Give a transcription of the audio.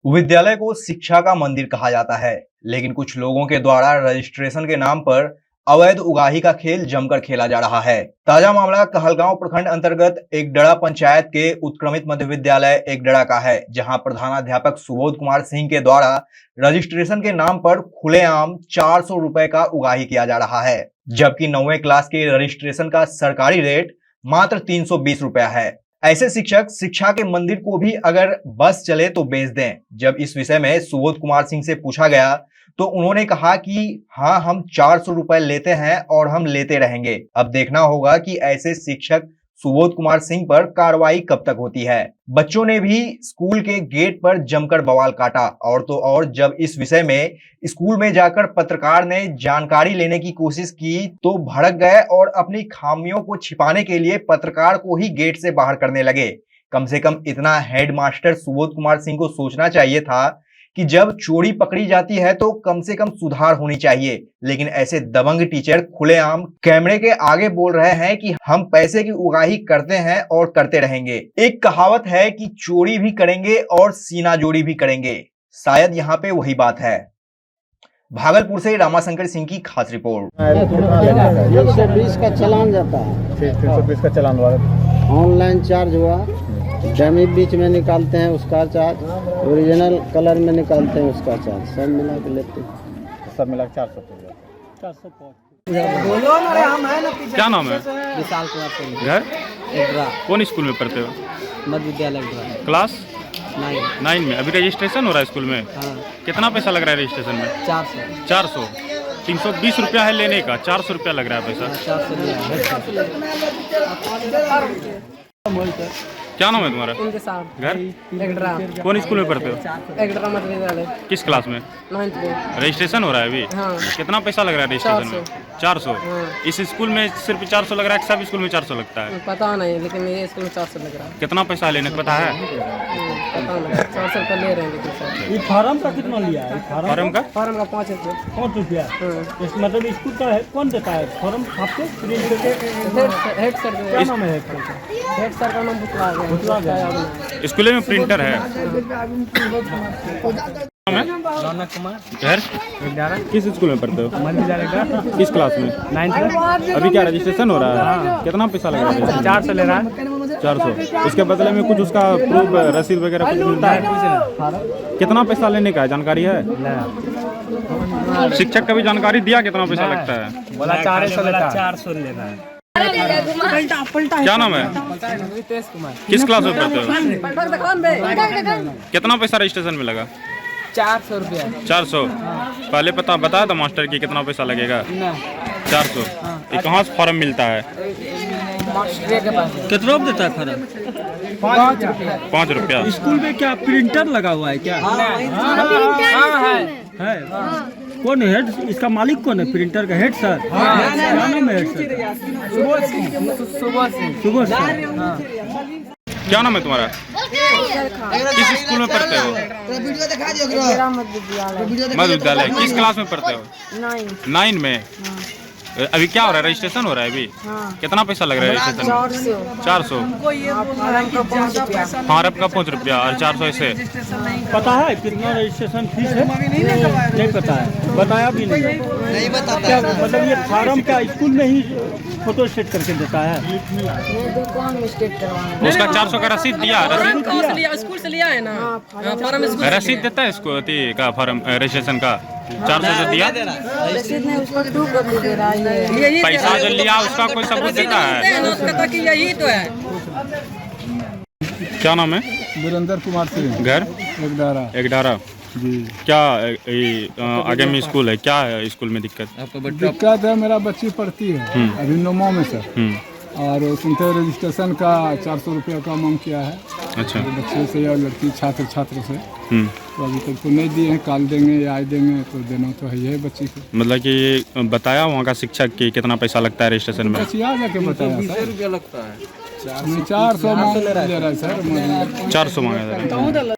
विद्यालय को शिक्षा का मंदिर कहा जाता है, लेकिन कुछ लोगों के द्वारा रजिस्ट्रेशन के नाम पर अवैध उगाही का खेल जमकर खेला जा रहा है। ताजा मामला कहलगांव प्रखंड अंतर्गत एकडड़ा पंचायत के उत्क्रमित मध्य विद्यालय एकडड़ा का है, जहां प्रधानाध्यापक सुबोध कुमार सिंह के द्वारा रजिस्ट्रेशन के नाम पर खुलेआम 400 रुपए का उगाही किया जा रहा है, जबकि 9वीं क्लास के रजिस्ट्रेशन का सरकारी रेट मात्र 320 रुपया है। ऐसे शिक्षक शिक्षा के मंदिर को भी अगर बस चले तो बेच दें। जब इस विषय में सुबोध कुमार सिंह से पूछा गया तो उन्होंने कहा कि हाँ, हम 400 रुपए लेते हैं और हम लेते रहेंगे। अब देखना होगा कि ऐसे शिक्षक सुबोध कुमार सिंह पर कार्रवाई कब तक होती है। बच्चों ने भी स्कूल के गेट पर जमकर बवाल काटा और तो और जब इस विषय में स्कूल में जाकर पत्रकार ने जानकारी लेने की कोशिश की तो भड़क गए और अपनी खामियों को छिपाने के लिए पत्रकार को ही गेट से बाहर करने लगे। कम से कम इतना हेडमास्टर सुबोध कुमार सिंह को सोचना चाहिए था कि जब चोरी पकड़ी जाती है तो कम से कम सुधार होनी चाहिए, लेकिन ऐसे दबंग टीचर खुलेआम कैमरे के आगे बोल रहे हैं कि हम पैसे की उगाही करते हैं और करते रहेंगे। एक कहावत है कि चोरी भी करेंगे और सीना जोड़ी भी करेंगे, शायद यहाँ पे वही बात है। भागलपुर से रामाशंकर सिंह की खास रिपोर्ट। 120 का चालान जाता है। 320 का चालान हुआ। ऑनलाइन चार्ज हुआ, डमी बीच में निकालते हैं उसका चार्ज, ओरिजिनल कलर में निकालते हैं उसका चार्ज, सब मिला के लेते हैं। सब मिला 400 क्या नाम है? विशाल कुमार सिंह। घर एकडड़ा कौन स्कूल में पढ़ते हो? मध्य विद्यालय एकडड़ा। क्लास 9 में। अभी रजिस्ट्रेशन हो रहा है स्कूल में? हाँ। कितना पैसा लग रहा है रजिस्ट्रेशन में? 400। 320 रुपया है लेने का, 400 रुपया लग रहा है पैसा। 400। क्या नाम है तुम्हारा? उनके साथ घर एकडड़ा। कौन स्कूल में पढ़ते हो? एकडड़ा मध्य विद्यालय। किस क्लास में? 9th में। रजिस्ट्रेशन हो रहा है अभी? हाँ। कितना पैसा लग रहा है रजिस्ट्रेशन में? 400। हाँ। इस स्कूल में सिर्फ 400 लग रहा है, सब स्कूल में 400 लगता है? पता नहीं, लेकिन मेरे स्कूल में 400 लग रहा है। कितना पैसा लेने का पता है? पता नहीं, 400 रुपये ले रहे हैं लेकिन सर। ये फार्म का कितना लिया है? फॉर्म का फॉर्म का 5 रुपये। 5 रुपया। हाँ। इस मतलब स्कूल का है, कौन देता है फॉर्म? आपके हेड सर क्या नाम है? हेड सर का नाम भुतला गया। स्कूल में प्रिंटर है? रौनक कुमार। घर किस स्कूल में पढ़ते हो? मध्य विद्यालय का। किस क्लास में? 9th में। अभी क्या रजिस्ट्रेशन हो रहा है? कितना पैसा लग रहा है? 400 ले रहा है। 400। उसके बदले में कुछ उसका प्रूफ, रसीद वगैरह कुछ मिलता है? कितना पैसा लेने का है, जानकारी है? शिक्षक का भी जानकारी दिया कितना पैसा लगता है? बोला 400 लेता है। 400 ले रहा है। क्या नाम है? रितेश कुमार। किस क्लास में पढ़ते हो? कितना पैसा रजिस्ट्रेशन में लगा? 400 रुपया। 400। पहले बताया था मास्टर की कितना पैसा लगेगा? 400। ये कहाँ से फॉर्म मिलता है? के पास कितना देता है फॉर्म? 5 रुपया। स्कूल में क्या प्रिंटर लगा हुआ है क्या? है। कौन हेड? इसका मालिक कौन है? प्रिंटर का हेड सर? क्या नाम है हेड सर? सुबह सर। क्या नाम है तुम्हारा? किस स्कूल में पढ़ते हो? मध्य विद्यालय। किस क्लास में पढ़ते हो? 9 में। अभी क्या हो रहा है? रजिस्ट्रेशन हो रहा है अभी? कितना पैसा लग रहा है रजिस्ट्रेशन में? 400। फॉर्म का 5 रुपया और 400 ऐसे। पता है कितना रजिस्ट्रेशन फीस है? नहीं पता है, बताया भी नहीं बताता। क्या मतलब ये फॉर्म का स्कूल में ही फोटो स्टेट करके देता है? उसका 400 का रसीद दिया? स्कूल से लिया है ना फॉर्म? रसीद देता है इसको का फॉर्म रजिस्ट्रेशन का? 400 जो दिया पैसा जो लिया उसका कोई सबूत देता है? यही तो है। क्या नाम है? वीरेंद्र कुमार सिंह। घर एकडाड़ा जी। क्या आगे में स्कूल है? क्या है स्कूल में दिक्कत? दिक्कत है, मेरा बच्ची पढ़ती है अभी 9वीं में सर, और सुनते रजिस्ट्रेशन का 400 रुपया का मांग किया है। अच्छा। तो बच्चे से या लड़की छात्र से तो अभी तक तो नहीं दिए हैं, काल देंगे या आज देंगे, तो देना तो है ही है बच्ची को। मतलब कि बताया वहाँ का शिक्षक कि कितना पैसा लगता है रजिस्ट्रेशन में? बच्ची आ जाके बताया सर। रुपया लगता है। 400 मांग ले रहा है सर। 400 मांगा जा रहा है।